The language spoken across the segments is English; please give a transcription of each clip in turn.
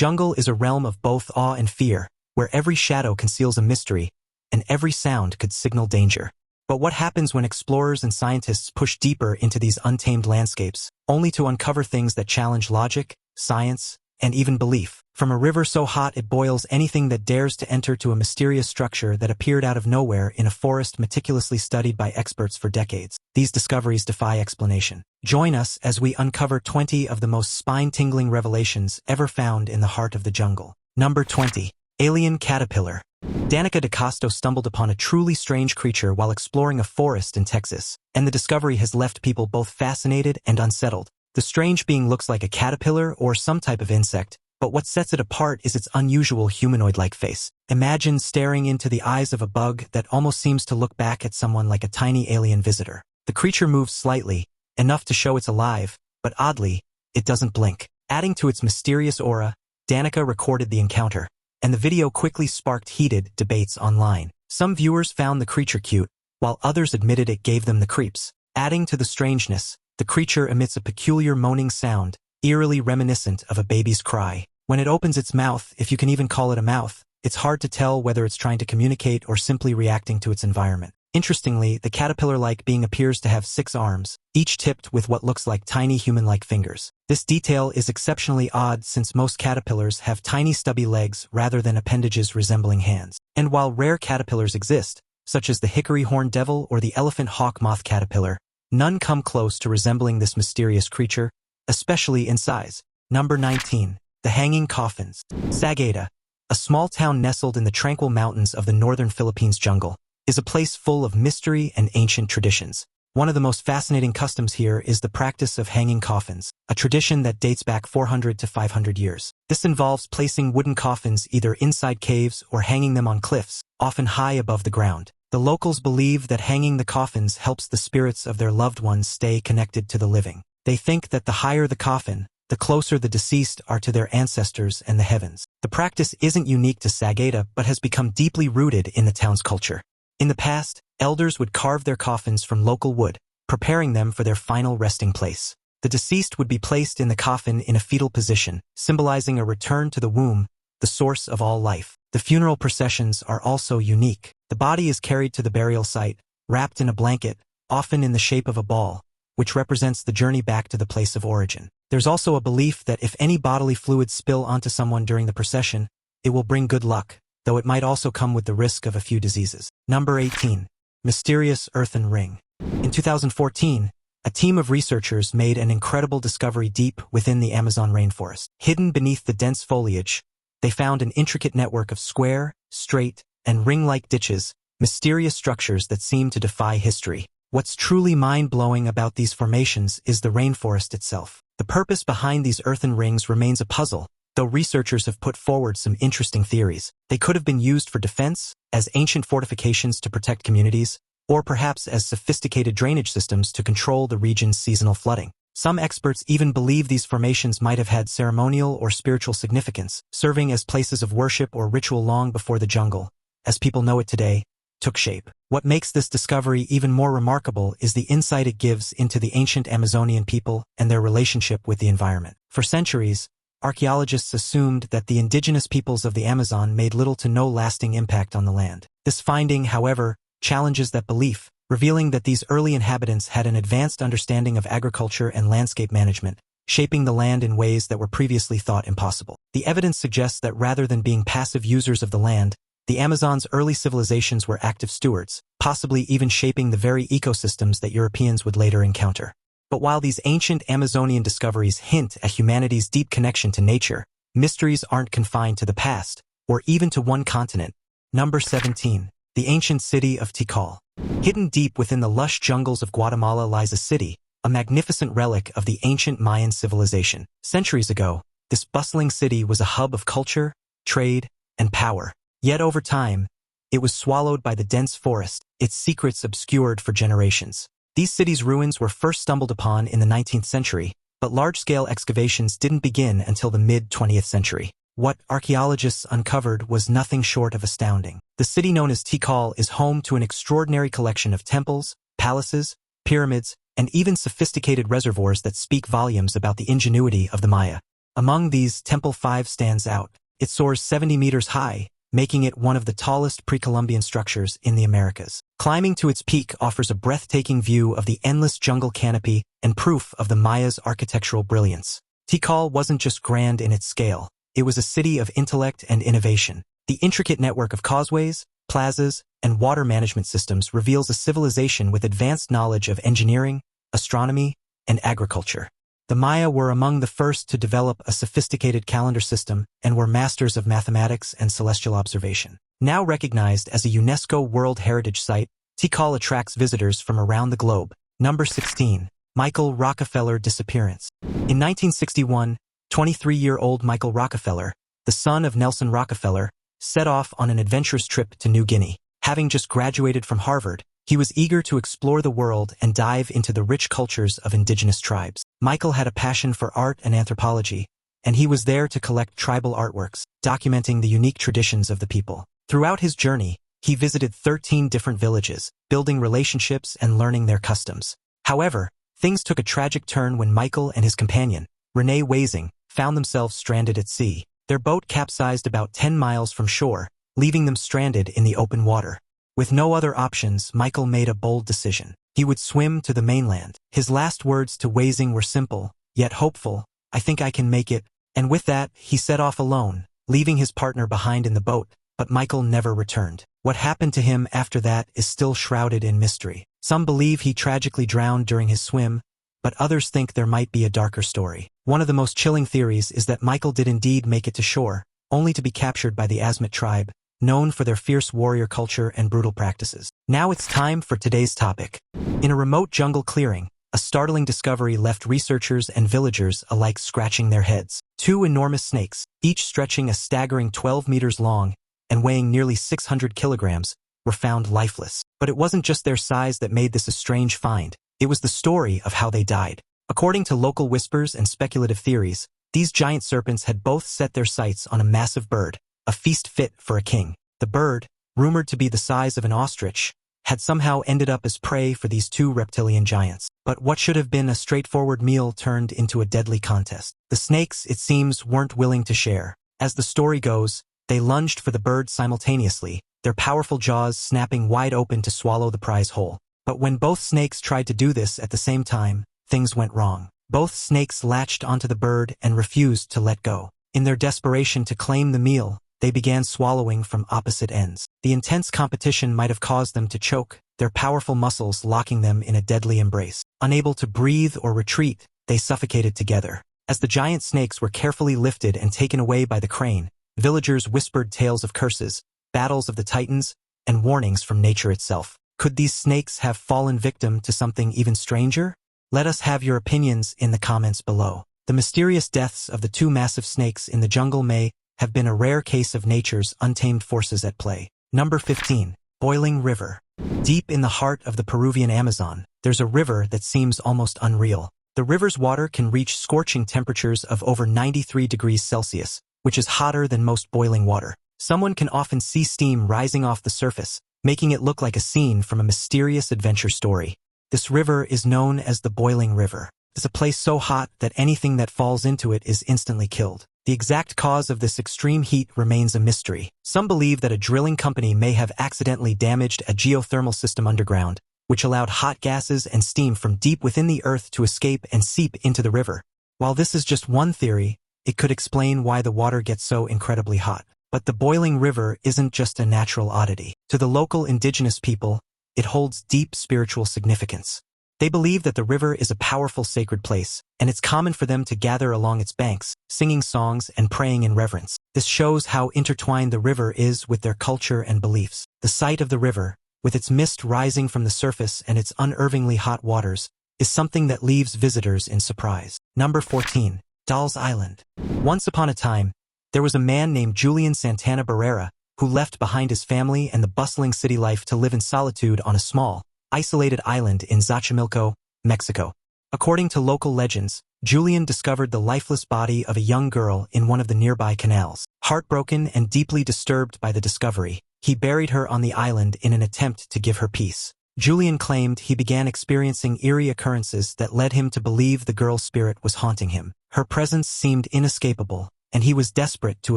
jungle is a realm of both awe and fear, where every shadow conceals a mystery, and every sound could signal danger. But what happens when explorers and scientists push deeper into these untamed landscapes, only to uncover things that challenge logic, science, and even belief? From a river so hot it boils anything that dares to enter to a mysterious structure that appeared out of nowhere in a forest meticulously studied by experts for decades. These discoveries defy explanation. Join us as we uncover 20 of the most spine-tingling revelations ever found in the heart of the jungle. Number 20. Alien Caterpillar. Danica DeCosto stumbled upon a truly strange creature while exploring a forest in Texas, and the discovery has left people both fascinated and unsettled. The strange being looks like a caterpillar or some type of insect, but what sets it apart is its unusual humanoid-like face. Imagine staring into the eyes of a bug that almost seems to look back at someone like a tiny alien visitor. The creature moves slightly, enough to show it's alive, but oddly, it doesn't blink. Adding to its mysterious aura, Danica recorded the encounter, and the video quickly sparked heated debates online. Some viewers found the creature cute, while others admitted it gave them the creeps. Adding to the strangeness, the creature emits a peculiar moaning sound, eerily reminiscent of a baby's cry. When it opens its mouth, if you can even call it a mouth, it's hard to tell whether it's trying to communicate or simply reacting to its environment. Interestingly, the caterpillar-like being appears to have 6 arms, each tipped with what looks like tiny human-like fingers. This detail is exceptionally odd since most caterpillars have tiny stubby legs rather than appendages resembling hands. And while rare caterpillars exist, such as the hickory-horned devil or the elephant hawk moth caterpillar, none come close to resembling this mysterious creature, especially in size. Number 19. The Hanging Coffins. Sagada, a small town nestled in the tranquil mountains of the northern Philippines jungle, is a place full of mystery and ancient traditions. One of the most fascinating customs here is the practice of hanging coffins, a tradition that dates back 400 to 500 years. This involves placing wooden coffins either inside caves or hanging them on cliffs, often high above the ground. The locals believe that hanging the coffins helps the spirits of their loved ones stay connected to the living. They think that the higher the coffin, the closer the deceased are to their ancestors and the heavens. The practice isn't unique to Sagada but has become deeply rooted in the town's culture. In the past, elders would carve their coffins from local wood, preparing them for their final resting place. The deceased would be placed in the coffin in a fetal position, symbolizing a return to the womb, the source of all life. The funeral processions are also unique. The body is carried to the burial site, wrapped in a blanket, often in the shape of a ball, which represents the journey back to the place of origin. There's also a belief that if any bodily fluids spill onto someone during the procession, it will bring good luck, though it might also come with the risk of a few diseases. Number 18. Mysterious Earthen Ring. In 2014, a team of researchers made an incredible discovery deep within the Amazon rainforest. Hidden beneath the dense foliage, they found an intricate network of square, straight, and ring-like ditches, mysterious structures that seem to defy history. What's truly mind-blowing about these formations is the rainforest itself. The purpose behind these earthen rings remains a puzzle, though researchers have put forward some interesting theories. They could have been used for defense, as ancient fortifications to protect communities, or perhaps as sophisticated drainage systems to control the region's seasonal flooding. Some experts even believe these formations might have had ceremonial or spiritual significance, serving as places of worship or ritual long before the jungle, as people know it today, took shape. What makes this discovery even more remarkable is the insight it gives into the ancient Amazonian people and their relationship with the environment. For centuries, archaeologists assumed that the indigenous peoples of the Amazon made little to no lasting impact on the land. This finding, however, challenges that belief, revealing that these early inhabitants had an advanced understanding of agriculture and landscape management, shaping the land in ways that were previously thought impossible. The evidence suggests that rather than being passive users of the land, the Amazon's early civilizations were active stewards, possibly even shaping the very ecosystems that Europeans would later encounter. But while these ancient Amazonian discoveries hint at humanity's deep connection to nature, mysteries aren't confined to the past, or even to one continent. Number 17. The ancient city of Tikal. Hidden deep within the lush jungles of Guatemala lies a city, a magnificent relic of the ancient Mayan civilization. Centuries ago, this bustling city was a hub of culture, trade, and power. Yet over time, it was swallowed by the dense forest, its secrets obscured for generations. These cities' ruins were first stumbled upon in the 19th century, but large-scale excavations didn't begin until the mid-20th century. What archaeologists uncovered was nothing short of astounding. The city known as Tikal is home to an extraordinary collection of temples, palaces, pyramids, and even sophisticated reservoirs that speak volumes about the ingenuity of the Maya. Among these, Temple 5 stands out. It soars 70 meters high, making it one of the tallest pre-Columbian structures in the Americas. Climbing to its peak offers a breathtaking view of the endless jungle canopy and proof of the Maya's architectural brilliance. Tikal wasn't just grand in its scale, it was a city of intellect and innovation. The intricate network of causeways, plazas, and water management systems reveals a civilization with advanced knowledge of engineering, astronomy, and agriculture. The Maya were among the first to develop a sophisticated calendar system and were masters of mathematics and celestial observation. Now recognized as a UNESCO World Heritage Site, Tikal attracts visitors from around the globe. Number 16. Michael Rockefeller Disappearance. In 1961, 23-year-old Michael Rockefeller, the son of Nelson Rockefeller, set off on an adventurous trip to New Guinea. Having just graduated from Harvard, he was eager to explore the world and dive into the rich cultures of indigenous tribes. Michael had a passion for art and anthropology, and he was there to collect tribal artworks, documenting the unique traditions of the people. Throughout his journey, he visited 13 different villages, building relationships and learning their customs. However, things took a tragic turn when Michael and his companion, Renee Wazing, found themselves stranded at sea. Their boat capsized about 10 miles from shore, leaving them stranded in the open water. With no other options, Michael made a bold decision. He would swim to the mainland. His last words to Wazing were simple, yet hopeful: "I think I can make it." And with that, he set off alone, leaving his partner behind in the boat, but Michael never returned. What happened to him after that is still shrouded in mystery. Some believe he tragically drowned during his swim, but others think there might be a darker story. One of the most chilling theories is that Michael did indeed make it to shore, only to be captured by the Asmat tribe, known for their fierce warrior culture and brutal practices. Now it's time for today's topic. In a remote jungle clearing, a startling discovery left researchers and villagers alike scratching their heads. Two enormous snakes, each stretching a staggering 12 meters long and weighing nearly 600 kilograms, were found lifeless. But it wasn't just their size that made this a strange find. It was the story of how they died. According to local whispers and speculative theories, these giant serpents had both set their sights on a massive bird, a feast fit for a king. The bird, rumored to be the size of an ostrich, had somehow ended up as prey for these two reptilian giants. But what should have been a straightforward meal turned into a deadly contest. The snakes, it seems, weren't willing to share. As the story goes, they lunged for the bird simultaneously, their powerful jaws snapping wide open to swallow the prize whole. But when both snakes tried to do this at the same time, things went wrong. Both snakes latched onto the bird and refused to let go. In their desperation to claim the meal, they began swallowing from opposite ends. The intense competition might have caused them to choke, their powerful muscles locking them in a deadly embrace. Unable to breathe or retreat, they suffocated together. As the giant snakes were carefully lifted and taken away by the crane, villagers whispered tales of curses, battles of the titans, and warnings from nature itself. Could these snakes have fallen victim to something even stranger? Let us have your opinions in the comments below. The mysterious deaths of the two massive snakes in the jungle may have been a rare case of nature's untamed forces at play. Number 15. Boiling River. Deep in the heart of the Peruvian Amazon, there's a river that seems almost unreal. The river's water can reach scorching temperatures of over 93 degrees Celsius, which is hotter than most boiling water. Someone can often see steam rising off the surface, making it look like a scene from a mysterious adventure story. This river is known as the Boiling River. It's a place so hot that anything that falls into it is instantly killed. The exact cause of this extreme heat remains a mystery. Some believe that a drilling company may have accidentally damaged a geothermal system underground, which allowed hot gases and steam from deep within the earth to escape and seep into the river. While this is just one theory, it could explain why the water gets so incredibly hot. But the Boiling River isn't just a natural oddity. To the local indigenous people, it holds deep spiritual significance. They believe that the river is a powerful sacred place, and it's common for them to gather along its banks, singing songs and praying in reverence. This shows how intertwined the river is with their culture and beliefs. The sight of the river, with its mist rising from the surface and its unervingly hot waters, is something that leaves visitors in surprise. Number 14. Dolls Island. Once upon a time, there was a man named Julian Santana Barrera who left behind his family and the bustling city life to live in solitude on a small, isolated island in Xochimilco, Mexico. According to local legends, Julian discovered the lifeless body of a young girl in one of the nearby canals. Heartbroken and deeply disturbed by the discovery, he buried her on the island in an attempt to give her peace. Julian claimed he began experiencing eerie occurrences that led him to believe the girl's spirit was haunting him. Her presence seemed inescapable, and he was desperate to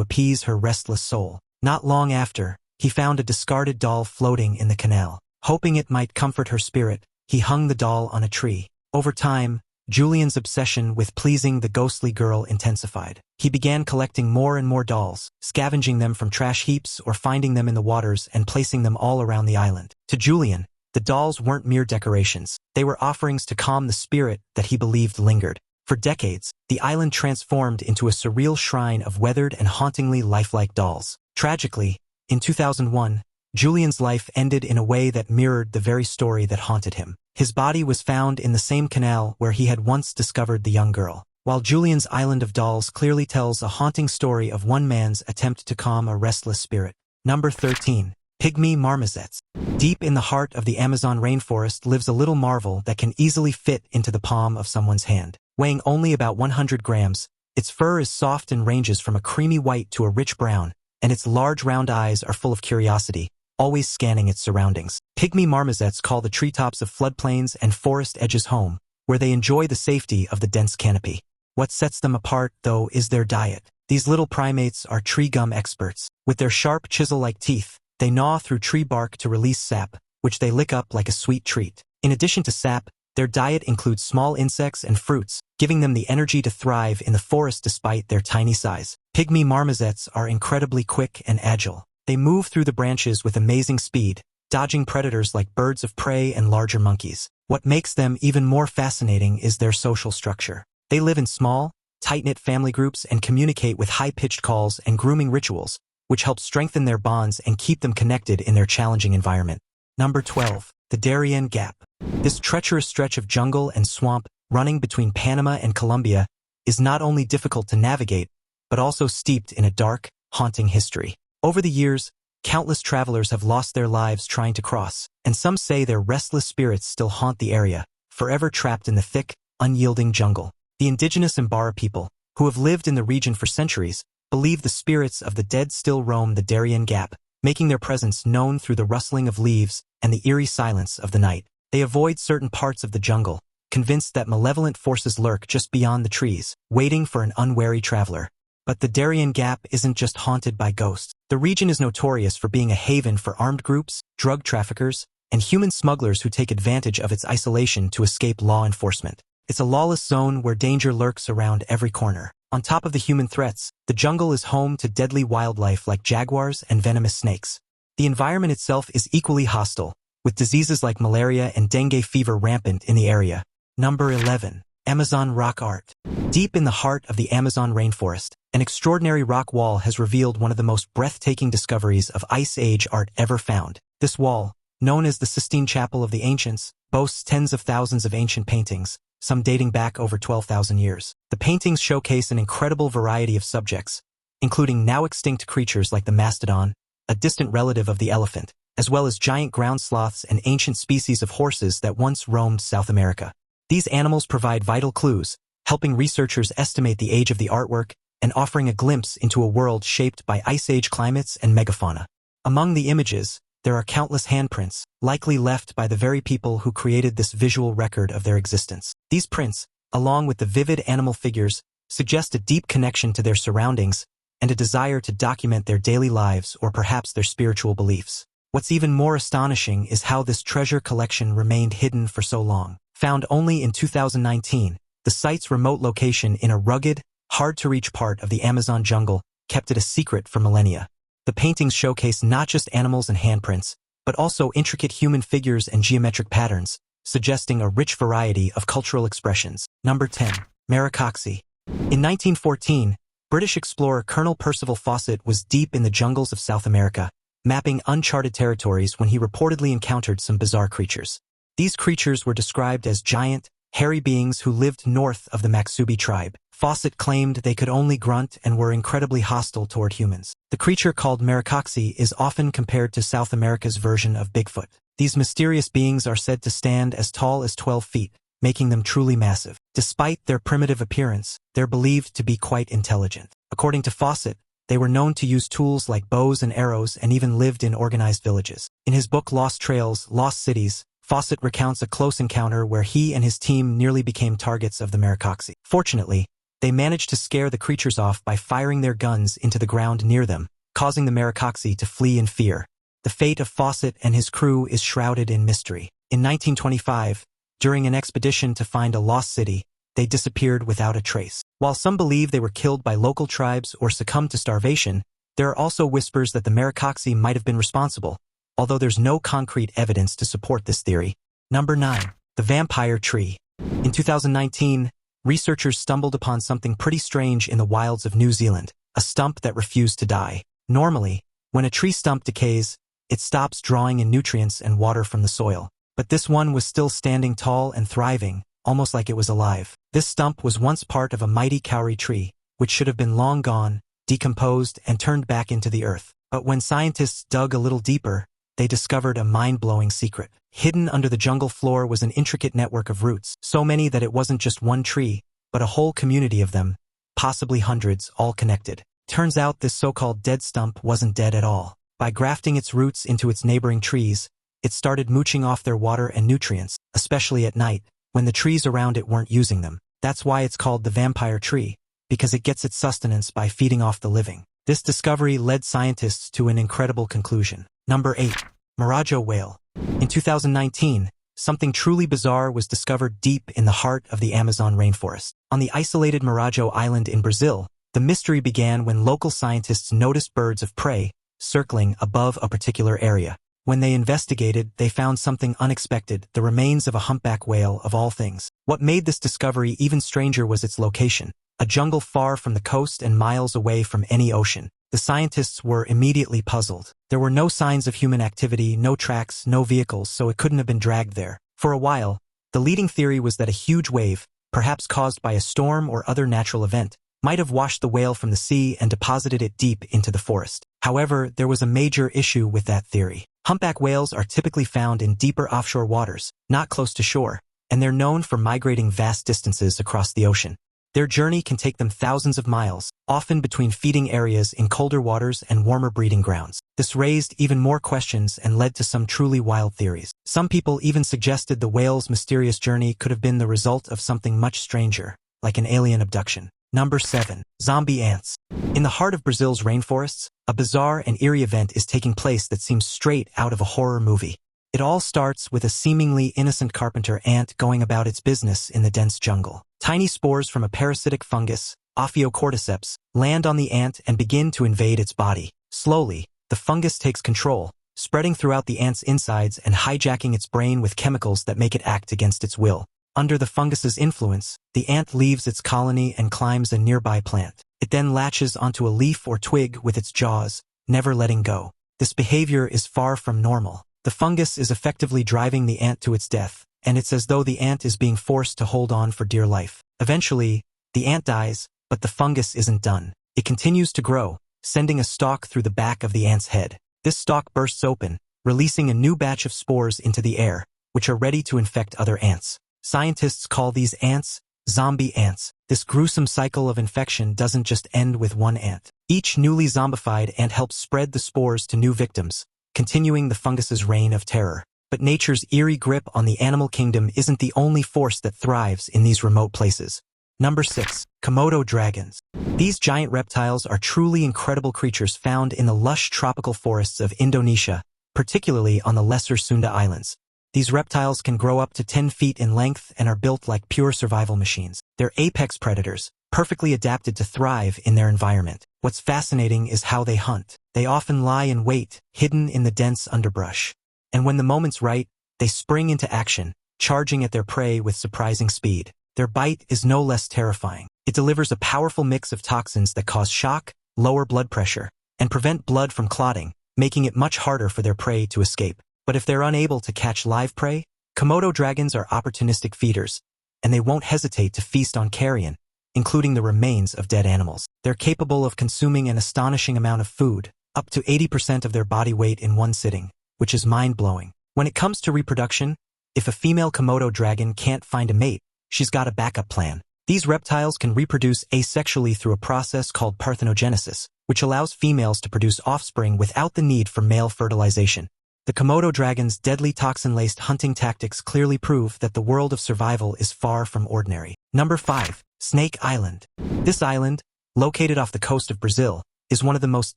appease her restless soul. Not long after, he found a discarded doll floating in the canal. Hoping it might comfort her spirit, he hung the doll on a tree. Over time, Julian's obsession with pleasing the ghostly girl intensified. He began collecting more and more dolls, scavenging them from trash heaps or finding them in the waters and placing them all around the island. To Julian, the dolls weren't mere decorations. They were offerings to calm the spirit that he believed lingered. For decades, the island transformed into a surreal shrine of weathered and hauntingly lifelike dolls. Tragically, in 2001, Julian's life ended in a way that mirrored the very story that haunted him. His body was found in the same canal where he had once discovered the young girl. While Julian's Island of Dolls clearly tells a haunting story of one man's attempt to calm a restless spirit. Number 13. Pygmy marmosets. Deep in the heart of the Amazon rainforest lives a little marvel that can easily fit into the palm of someone's hand. Weighing only about 100 grams, its fur is soft and ranges from a creamy white to a rich brown, and its large round eyes are full of curiosity, always scanning its surroundings. Pygmy marmosets call the treetops of floodplains and forest edges home, where they enjoy the safety of the dense canopy. What sets them apart, though, is their diet. These little primates are tree gum experts. With their sharp chisel-like teeth, they gnaw through tree bark to release sap, which they lick up like a sweet treat. In addition to sap, their diet includes small insects and fruits, giving them the energy to thrive in the forest despite their tiny size. Pygmy marmosets are incredibly quick and agile. They move through the branches with amazing speed, dodging predators like birds of prey and larger monkeys. What makes them even more fascinating is their social structure. They live in small, tight-knit family groups and communicate with high-pitched calls and grooming rituals, which help strengthen their bonds and keep them connected in their challenging environment. Number 12. The Darien Gap. This treacherous stretch of jungle and swamp running between Panama and Colombia is not only difficult to navigate, but also steeped in a dark, haunting history. Over the years, countless travelers have lost their lives trying to cross, and some say their restless spirits still haunt the area, forever trapped in the thick, unyielding jungle. The indigenous Mbara people, who have lived in the region for centuries, believe the spirits of the dead still roam the Darien Gap, making their presence known through the rustling of leaves and the eerie silence of the night. They avoid certain parts of the jungle, convinced that malevolent forces lurk just beyond the trees, waiting for an unwary traveler. But the Darien Gap isn't just haunted by ghosts. The region is notorious for being a haven for armed groups, drug traffickers, and human smugglers who take advantage of its isolation to escape law enforcement. It's a lawless zone where danger lurks around every corner. On top of the human threats, the jungle is home to deadly wildlife like jaguars and venomous snakes. The environment itself is equally hostile, with diseases like malaria and dengue fever rampant in the area. Number 11. Amazon Rock Art. Deep in the heart of the Amazon rainforest, an extraordinary rock wall has revealed one of the most breathtaking discoveries of Ice Age art ever found. This wall, known as the Sistine Chapel of the Ancients, boasts tens of thousands of ancient paintings, some dating back over 12,000 years. The paintings showcase an incredible variety of subjects, including now extinct creatures like the mastodon, a distant relative of the elephant, as well as giant ground sloths and ancient species of horses that once roamed South America. These animals provide vital clues, helping researchers estimate the age of the artwork and offering a glimpse into a world shaped by Ice Age climates and megafauna. Among the images, there are countless handprints, likely left by the very people who created this visual record of their existence. These prints, along with the vivid animal figures, suggest a deep connection to their surroundings and a desire to document their daily lives or perhaps their spiritual beliefs. What's even more astonishing is how this treasure collection remained hidden for so long. Found only in 2019, the site's remote location in a rugged, hard-to-reach part of the Amazon jungle kept it a secret for millennia. The paintings showcase not just animals and handprints, but also intricate human figures and geometric patterns, suggesting a rich variety of cultural expressions. Number 10. Maroxy. In 1914, British explorer Colonel Percival Fawcett was deep in the jungles of South America, mapping uncharted territories when he reportedly encountered some bizarre creatures. These creatures were described as giant, hairy beings who lived north of the Maxubi tribe. Fawcett claimed they could only grunt and were incredibly hostile toward humans. The creature called Maroxy is often compared to South America's version of Bigfoot. These mysterious beings are said to stand as tall as 12 feet, making them truly massive. Despite their primitive appearance, they're believed to be quite intelligent. According to Fawcett, they were known to use tools like bows and arrows and even lived in organized villages. In his book Lost Trails, Lost Cities, Fawcett recounts a close encounter where he and his team nearly became targets of the maroxy. Fortunately, they managed to scare the creatures off by firing their guns into the ground near them, causing the maroxy to flee in fear. The fate of Fawcett and his crew is shrouded in mystery. In 1925, during an expedition to find a lost city, they disappeared without a trace. While some believe they were killed by local tribes or succumbed to starvation, there are also whispers that the maroxy might have been responsible, although there's no concrete evidence to support this theory. Number 9. The vampire tree. In 2019, researchers stumbled upon something pretty strange in the wilds of New Zealand, a stump that refused to die. Normally, when a tree stump decays, it stops drawing in nutrients and water from the soil. But this one was still standing tall and thriving, almost like it was alive. This stump was once part of a mighty kauri tree, which should have been long gone, decomposed, and turned back into the earth. But when scientists dug a little deeper, they discovered a mind-blowing secret. Hidden under the jungle floor was an intricate network of roots, so many that it wasn't just one tree, but a whole community of them, possibly hundreds, all connected. Turns out this so-called dead stump wasn't dead at all. By grafting its roots into its neighboring trees, it started mooching off their water and nutrients, especially at night, when the trees around it weren't using them. That's why it's called the vampire tree, because it gets its sustenance by feeding off the living. This discovery led scientists to an incredible conclusion. Number 8. Marajo whale. In 2019, something truly bizarre was discovered deep in the heart of the Amazon rainforest. On the isolated Marajo Island in Brazil, the mystery began when local scientists noticed birds of prey circling above a particular area. When they investigated, they found something unexpected, the remains of a humpback whale of all things. What made this discovery even stranger was its location, a jungle far from the coast and miles away from any ocean. The scientists were immediately puzzled. There were no signs of human activity, no tracks, no vehicles, so it couldn't have been dragged there. For a while, the leading theory was that a huge wave, perhaps caused by a storm or other natural event, might have washed the whale from the sea and deposited it deep into the forest. However, there was a major issue with that theory. Humpback whales are typically found in deeper offshore waters, not close to shore, and they're known for migrating vast distances across the ocean. Their journey can take them thousands of miles, often between feeding areas in colder waters and warmer breeding grounds. This raised even more questions and led to some truly wild theories. Some people even suggested the whale's mysterious journey could have been the result of something much stranger, like an alien abduction. Number 7. Zombie ants. In the heart of Brazil's rainforests, a bizarre and eerie event is taking place that seems straight out of a horror movie. It all starts with a seemingly innocent carpenter ant going about its business in the dense jungle. Tiny spores from a parasitic fungus, Ophiocordyceps, land on the ant and begin to invade its body. Slowly, the fungus takes control, spreading throughout the ant's insides and hijacking its brain with chemicals that make it act against its will. Under the fungus's influence, the ant leaves its colony and climbs a nearby plant. It then latches onto a leaf or twig with its jaws, never letting go. This behavior is far from normal. The fungus is effectively driving the ant to its death, and it's as though the ant is being forced to hold on for dear life. Eventually, the ant dies, but the fungus isn't done. It continues to grow, sending a stalk through the back of the ant's head. This stalk bursts open, releasing a new batch of spores into the air, which are ready to infect other ants. Scientists call these ants zombie ants. This gruesome cycle of infection doesn't just end with one ant. Each newly zombified ant helps spread the spores to new victims, continuing the fungus's reign of terror. But nature's eerie grip on the animal kingdom isn't the only force that thrives in these remote places. Number 6. Komodo dragons. These giant reptiles are truly incredible creatures found in the lush tropical forests of Indonesia, particularly on the Lesser Sunda Islands. These reptiles can grow up to 10 feet in length and are built like pure survival machines. They're apex predators, perfectly adapted to thrive in their environment. What's fascinating is how they hunt. They often lie in wait, hidden in the dense underbrush. And when the moment's right, they spring into action, charging at their prey with surprising speed. Their bite is no less terrifying. It delivers a powerful mix of toxins that cause shock, lower blood pressure, and prevent blood from clotting, making it much harder for their prey to escape. But if they're unable to catch live prey, Komodo dragons are opportunistic feeders, and they won't hesitate to feast on carrion, including the remains of dead animals. They're capable of consuming an astonishing amount of food, up to 80% of their body weight in one sitting, which is mind-blowing. When it comes to reproduction, if a female Komodo dragon can't find a mate, she's got a backup plan. These reptiles can reproduce asexually through a process called parthenogenesis, which allows females to produce offspring without the need for male fertilization. The Komodo dragon's deadly toxin-laced hunting tactics clearly prove that the world of survival is far from ordinary. Number 5. Snake Island. This island, located off the coast of Brazil, is one of the most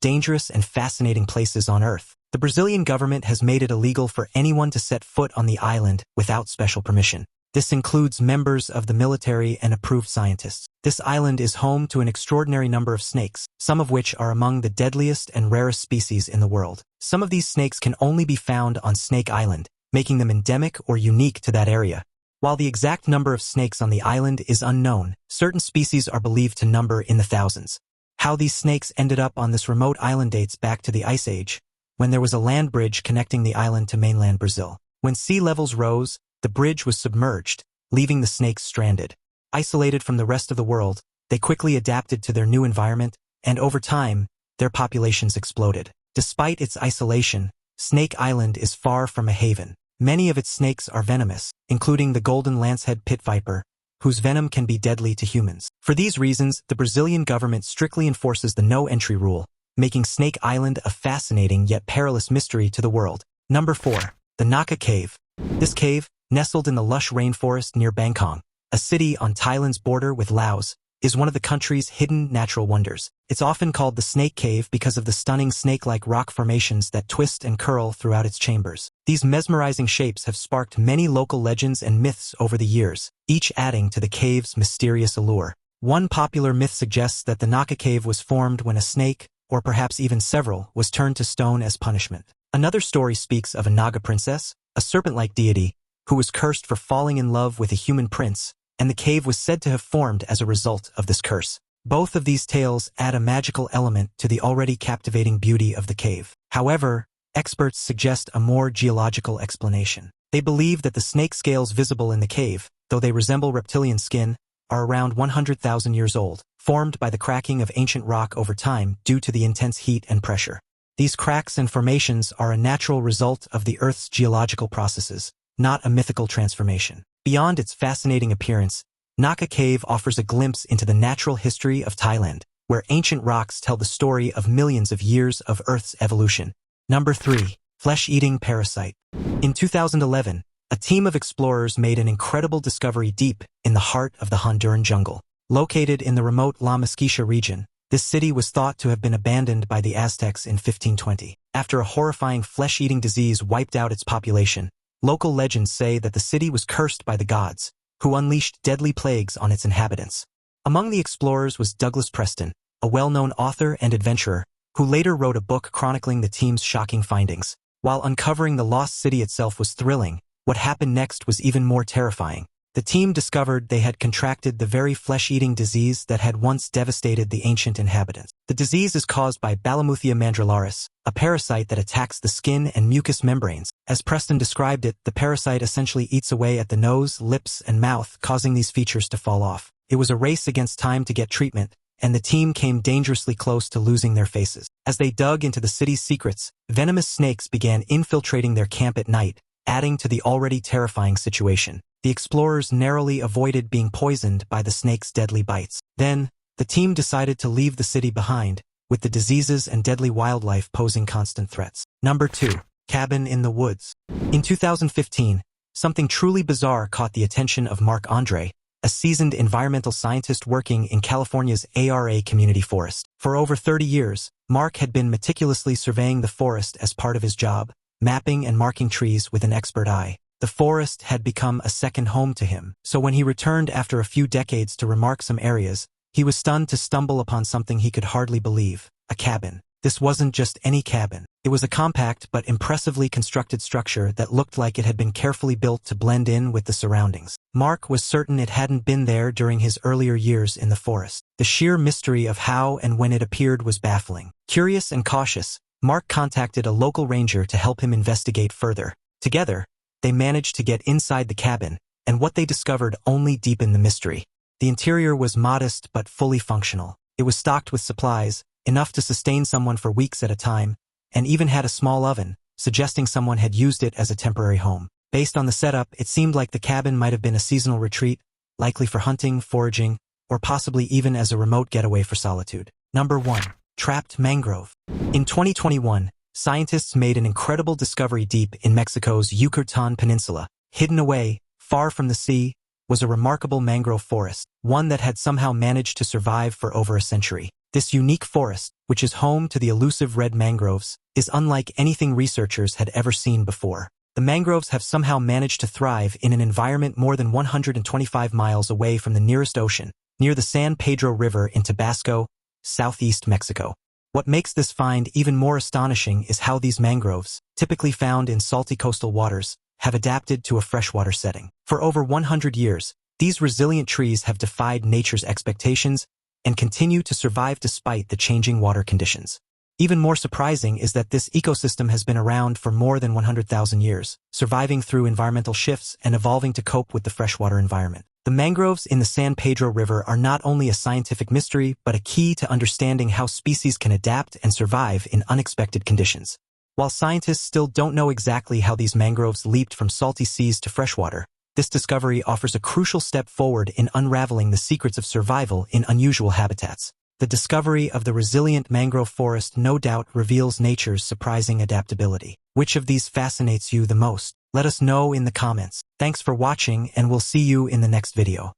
dangerous and fascinating places on Earth. The Brazilian government has made it illegal for anyone to set foot on the island without special permission. This includes members of the military and approved scientists. This island is home to an extraordinary number of snakes, some of which are among the deadliest and rarest species in the world. Some of these snakes can only be found on Snake Island, making them endemic or unique to that area. While the exact number of snakes on the island is unknown, certain species are believed to number in the thousands. How these snakes ended up on this remote island dates back to the Ice Age, when there was a land bridge connecting the island to mainland Brazil. When sea levels rose, the bridge was submerged, leaving the snakes stranded. Isolated from the rest of the world, they quickly adapted to their new environment, and over time, their populations exploded. Despite its isolation, Snake Island is far from a haven. Many of its snakes are venomous, including the golden lancehead pit viper, whose venom can be deadly to humans. For these reasons, the Brazilian government strictly enforces the no-entry rule, making Snake Island a fascinating yet perilous mystery to the world. Number 4. The Naka Cave. This cave, nestled in the lush rainforest near Bangkok, a city on Thailand's border with Laos, is one of the country's hidden natural wonders. It's often called the Snake Cave because of the stunning snake-like rock formations that twist and curl throughout its chambers. These mesmerizing shapes have sparked many local legends and myths over the years, each adding to the cave's mysterious allure. One popular myth suggests that the Naka Cave was formed when a snake, or perhaps even several, was turned to stone as punishment. Another story speaks of a Naga princess, a serpent-like deity, who was cursed for falling in love with a human prince, and the cave was said to have formed as a result of this curse. Both of these tales add a magical element to the already captivating beauty of the cave. However, experts suggest a more geological explanation. They believe that the snake scales visible in the cave, though they resemble reptilian skin, are around 100,000 years old, formed by the cracking of ancient rock over time due to the intense heat and pressure. These cracks and formations are a natural result of the Earth's geological processes, not a mythical transformation. Beyond its fascinating appearance, Naka Cave offers a glimpse into the natural history of Thailand, where ancient rocks tell the story of millions of years of Earth's evolution. Number 3. Flesh-eating parasite. In 2011, a team of explorers made an incredible discovery deep in the heart of the Honduran jungle. Located in the remote La Mezquitia region, this city was thought to have been abandoned by the Aztecs in 1520. After a horrifying flesh-eating disease wiped out its population, local legends say that the city was cursed by the gods, who unleashed deadly plagues on its inhabitants. Among the explorers was Douglas Preston, a well-known author and adventurer, who later wrote a book chronicling the team's shocking findings. While uncovering the lost city itself was thrilling, what happened next was even more terrifying. The team discovered they had contracted the very flesh-eating disease that had once devastated the ancient inhabitants. The disease is caused by Balamuthia mandrillaris, a parasite that attacks the skin and mucous membranes. As Preston described it, the parasite essentially eats away at the nose, lips, and mouth, causing these features to fall off. It was a race against time to get treatment, and the team came dangerously close to losing their faces. As they dug into the city's secrets, venomous snakes began infiltrating their camp at night, adding to the already terrifying situation. The explorers narrowly avoided being poisoned by the snake's deadly bites. Then, the team decided to leave the city behind, with the diseases and deadly wildlife posing constant threats. Number 2. Cabin in the woods. In 2015, something truly bizarre caught the attention of Mark Andre, a seasoned environmental scientist working in California's ARA community forest. For over 30 years, Mark had been meticulously surveying the forest as part of his job, mapping and marking trees with an expert eye. The forest had become a second home to him, so when he returned after a few decades to remark some areas, he was stunned to stumble upon something he could hardly believe: a cabin. This wasn't just any cabin. It was a compact but impressively constructed structure that looked like it had been carefully built to blend in with the surroundings. Mark was certain it hadn't been there during his earlier years in the forest. The sheer mystery of how and when it appeared was baffling. Curious and cautious, Mark contacted a local ranger to help him investigate further. Together, they managed to get inside the cabin, and what they discovered only deepened the mystery. The interior was modest but fully functional. It was stocked with supplies, enough to sustain someone for weeks at a time, and even had a small oven, suggesting someone had used it as a temporary home. Based on the setup, it seemed like the cabin might have been a seasonal retreat, likely for hunting, foraging, or possibly even as a remote getaway for solitude. Number 1. Trapped mangrove. In 2021, scientists made an incredible discovery deep in Mexico's Yucatan Peninsula. Hidden away, far from the sea, was a remarkable mangrove forest, one that had somehow managed to survive for over a century. This unique forest, which is home to the elusive red mangroves, is unlike anything researchers had ever seen before. The mangroves have somehow managed to thrive in an environment more than 125 miles away from the nearest ocean, near the San Pedro River in Tabasco, southeast Mexico. What makes this find even more astonishing is how these mangroves, typically found in salty coastal waters, have adapted to a freshwater setting. For over 100 years, these resilient trees have defied nature's expectations and continue to survive despite the changing water conditions. Even more surprising is that this ecosystem has been around for more than 100,000 years, surviving through environmental shifts and evolving to cope with the freshwater environment. The mangroves in the San Pedro River are not only a scientific mystery, but a key to understanding how species can adapt and survive in unexpected conditions. While scientists still don't know exactly how these mangroves leaped from salty seas to freshwater, this discovery offers a crucial step forward in unraveling the secrets of survival in unusual habitats. The discovery of the resilient mangrove forest no doubt reveals nature's surprising adaptability. Which of these fascinates you the most? Let us know in the comments. Thanks for watching, and we'll see you in the next video.